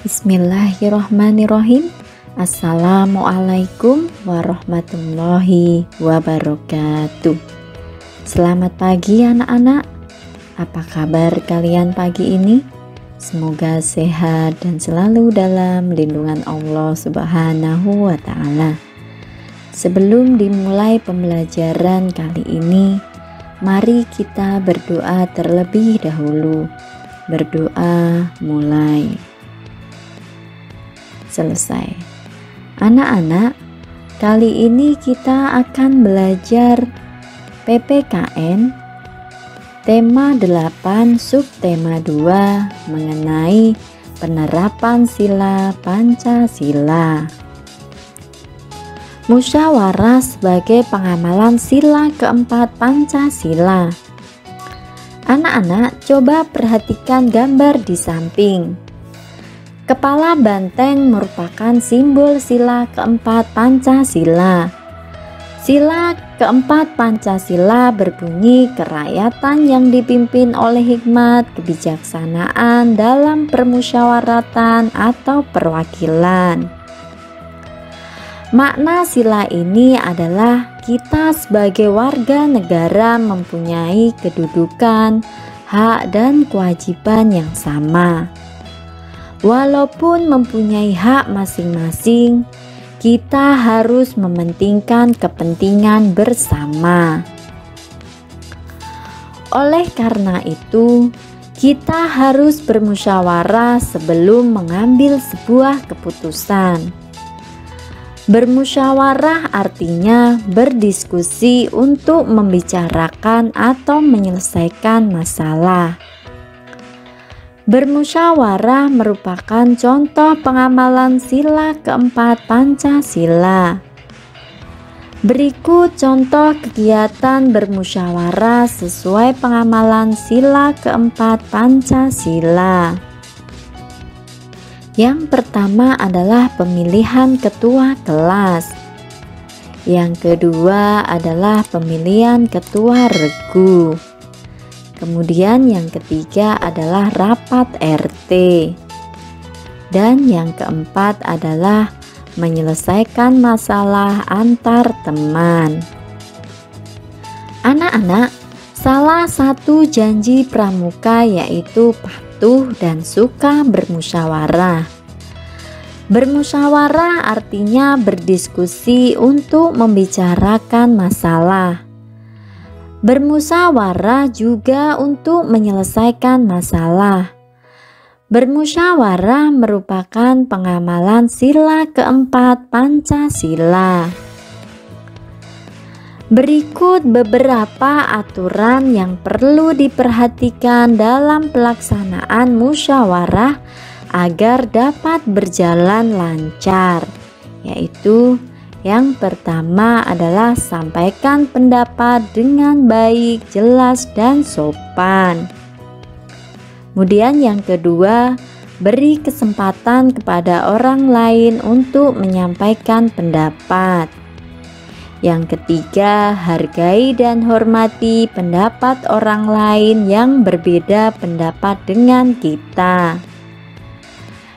Bismillahirrohmanirrohim. Assalamualaikum warahmatullahi wabarakatuh. Selamat pagi anak-anak. Apa kabar kalian pagi ini? Semoga sehat dan selalu dalam lindungan Allah Subhanahu wa ta'ala. Sebelum dimulai pembelajaran kali ini, mari kita berdoa terlebih dahulu. Berdoa mulai. Selesai. Anak-anak, kali ini kita akan belajar PPKN tema 8 subtema 2 mengenai penerapan sila Pancasila. Musyawarah sebagai pengamalan sila keempat Pancasila. Anak-anak, coba perhatikan gambar di samping. Kepala banteng merupakan simbol sila keempat Pancasila. Sila keempat Pancasila berbunyi kerakyatan yang dipimpin oleh hikmat kebijaksanaan dalam permusyawaratan atau perwakilan. Makna sila ini adalah kita sebagai warga negara mempunyai kedudukan, hak, dan kewajiban yang sama. Walaupun mempunyai hak masing-masing, kita harus mementingkan kepentingan bersama. Oleh karena itu, kita harus bermusyawarah sebelum mengambil sebuah keputusan. Bermusyawarah artinya berdiskusi untuk membicarakan atau menyelesaikan masalah. Bermusyawarah merupakan contoh pengamalan sila keempat Pancasila. Berikut contoh kegiatan bermusyawarah sesuai pengamalan sila keempat Pancasila. Yang pertama adalah pemilihan ketua kelas. Yang kedua adalah pemilihan ketua regu. Kemudian yang ketiga adalah rapat RT. Dan yang keempat adalah menyelesaikan masalah antar teman. Anak-anak, salah satu janji pramuka yaitu patuh dan suka bermusyawarah. Bermusyawarah artinya berdiskusi untuk membicarakan masalah. Bermusyawarah juga untuk menyelesaikan masalah. Bermusyawarah merupakan pengamalan sila keempat Pancasila. Berikut beberapa aturan yang perlu diperhatikan dalam pelaksanaan musyawarah agar dapat berjalan lancar, yaitu yang pertama adalah sampaikan pendapat dengan baik, jelas, dan sopan. Kemudian yang kedua, beri kesempatan kepada orang lain untuk menyampaikan pendapat. Yang ketiga, hargai dan hormati pendapat orang lain yang berbeda pendapat dengan kita.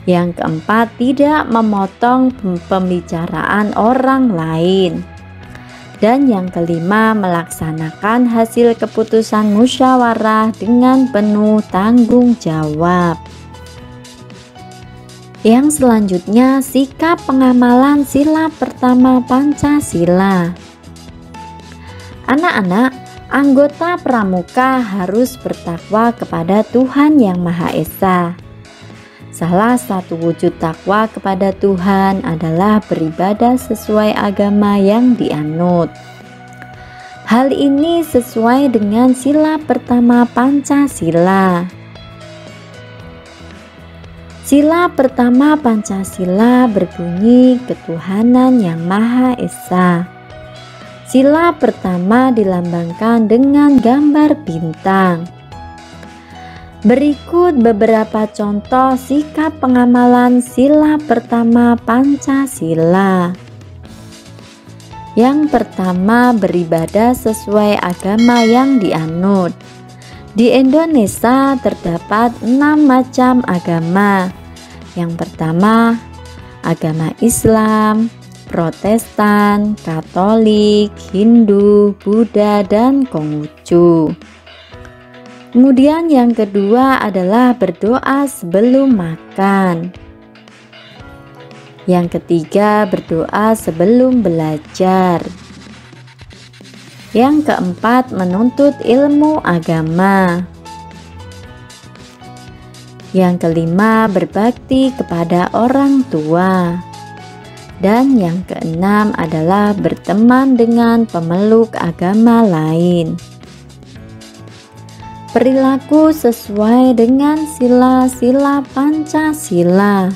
Yang keempat, tidak memotong pembicaraan orang lain. Dan yang kelima, melaksanakan hasil keputusan musyawarah dengan penuh tanggung jawab. Yang selanjutnya, sikap pengamalan sila pertama Pancasila. Anak-anak, anggota pramuka harus bertakwa kepada Tuhan Yang Maha Esa. Salah satu wujud takwa kepada Tuhan adalah beribadah sesuai agama yang dianut. Hal ini sesuai dengan sila pertama Pancasila. Sila pertama Pancasila berbunyi ketuhanan Yang Maha Esa. Sila pertama dilambangkan dengan gambar bintang. Berikut beberapa contoh sikap pengamalan sila pertama Pancasila. Yang pertama, beribadah sesuai agama yang dianut. Di Indonesia terdapat 6 macam agama, Yang pertama, agama Islam, Protestan, Katolik, Hindu, Buddha, dan Konghucu. Kemudian yang kedua adalah berdoa sebelum makan. Yang ketiga, berdoa sebelum belajar. Yang keempat, menuntut ilmu agama. Yang kelima, berbakti kepada orang tua. Dan yang keenam adalah berteman dengan pemeluk agama lain. Perilaku sesuai dengan sila-sila Pancasila.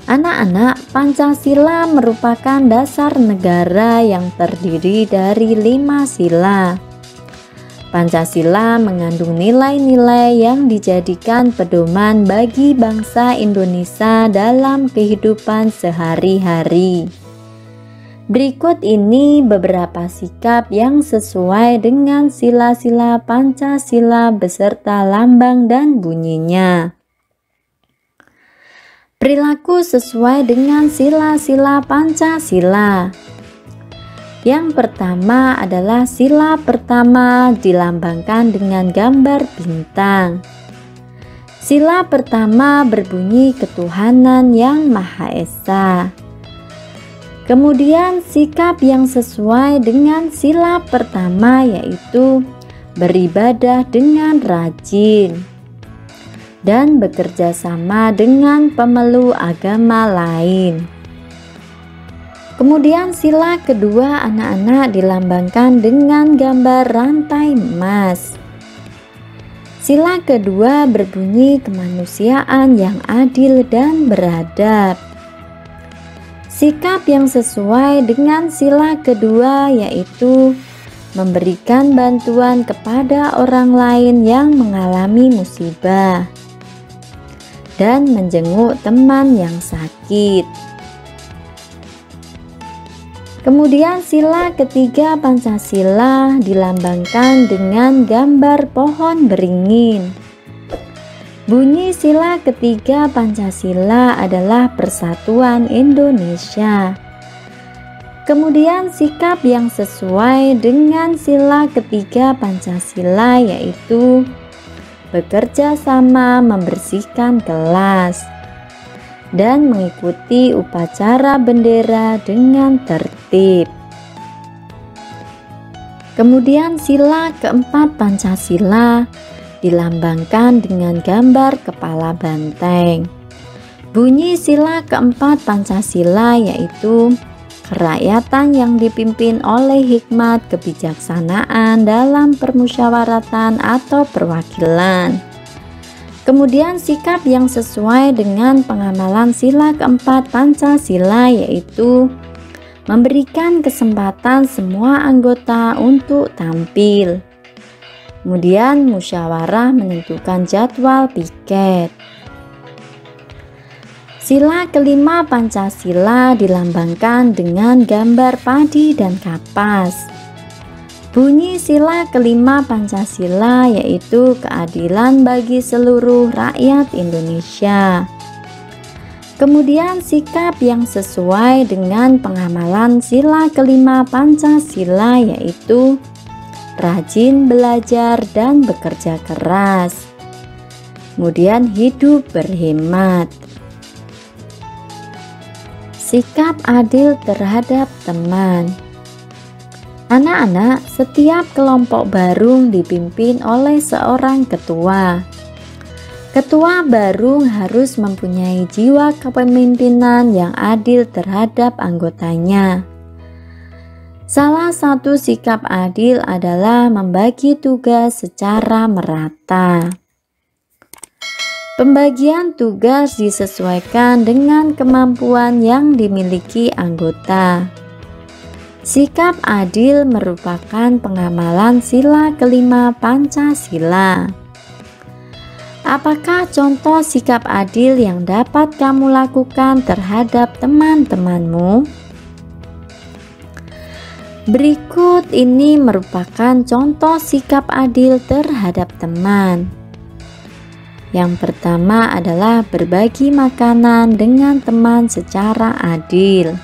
Anak-anak, Pancasila merupakan dasar negara yang terdiri dari 5 sila. Pancasila mengandung nilai-nilai yang dijadikan pedoman bagi bangsa Indonesia dalam kehidupan sehari-hari. Berikut ini beberapa sikap yang sesuai dengan sila-sila Pancasila beserta lambang dan bunyinya. Perilaku sesuai dengan sila-sila Pancasila. Yang pertama adalah sila pertama dilambangkan dengan gambar bintang. Sila pertama berbunyi ketuhanan yang Maha Esa. Kemudian sikap yang sesuai dengan sila pertama yaitu beribadah dengan rajin dan bekerja sama dengan pemeluk agama lain. Kemudian sila kedua anak-anak dilambangkan dengan gambar rantai emas. Sila kedua berbunyi kemanusiaan yang adil dan beradab. Sikap yang sesuai dengan sila kedua yaitu memberikan bantuan kepada orang lain yang mengalami musibah dan menjenguk teman yang sakit. Kemudian sila ketiga Pancasila dilambangkan dengan gambar pohon beringin. Bunyi sila ketiga Pancasila adalah Persatuan Indonesia. Kemudian sikap yang sesuai dengan sila ketiga Pancasila yaitu bekerja sama membersihkan kelas dan mengikuti upacara bendera dengan tertib. Kemudian sila keempat Pancasila dilambangkan dengan gambar kepala banteng. Bunyi sila keempat Pancasila yaitu kerakyatan yang dipimpin oleh hikmat kebijaksanaan dalam permusyawaratan atau perwakilan. Kemudian sikap yang sesuai dengan pengamalan sila keempat Pancasila yaitu memberikan kesempatan semua anggota untuk tampil. Kemudian musyawarah menentukan jadwal piket. Sila kelima Pancasila dilambangkan dengan gambar padi dan kapas. Bunyi sila kelima Pancasila yaitu keadilan bagi seluruh rakyat Indonesia. Kemudian sikap yang sesuai dengan pengamalan sila kelima Pancasila yaitu rajin belajar dan bekerja keras. Kemudian hidup berhemat. Sikap adil terhadap teman. Anak-anak, setiap kelompok barung dipimpin oleh seorang ketua. Ketua barung harus mempunyai jiwa kepemimpinan yang adil terhadap anggotanya. Salah satu sikap adil adalah membagi tugas secara merata. Pembagian tugas disesuaikan dengan kemampuan yang dimiliki anggota. Sikap adil merupakan pengamalan sila kelima Pancasila. Apakah contoh sikap adil yang dapat kamu lakukan terhadap teman-temanmu? Berikut ini merupakan contoh sikap adil terhadap teman. Yang pertama adalah berbagi makanan dengan teman secara adil.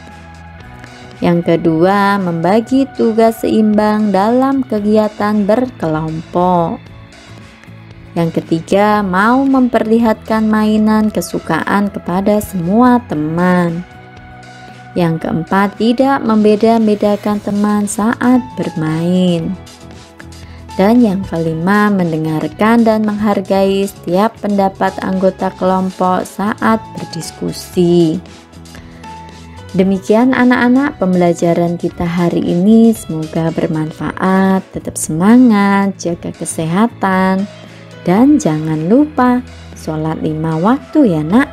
Yang kedua, membagi tugas seimbang dalam kegiatan berkelompok. Yang ketiga, mau memperlihatkan mainan kesukaan kepada semua teman. Yang keempat, tidak membeda-bedakan teman saat bermain. Dan yang kelima, mendengarkan dan menghargai setiap pendapat anggota kelompok saat berdiskusi. Demikian anak-anak pembelajaran kita hari ini, semoga bermanfaat. Tetap semangat, jaga kesehatan, dan jangan lupa sholat 5 waktu ya nak.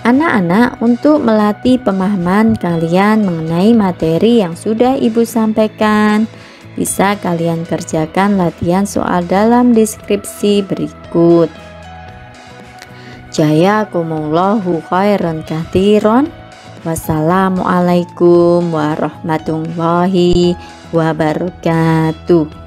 Anak-anak, untuk melatih pemahaman kalian mengenai materi yang sudah ibu sampaikan, bisa kalian kerjakan latihan soal dalam deskripsi berikut. Jazakumullahu khairan katsiran. Wassalamualaikum warahmatullahi wabarakatuh.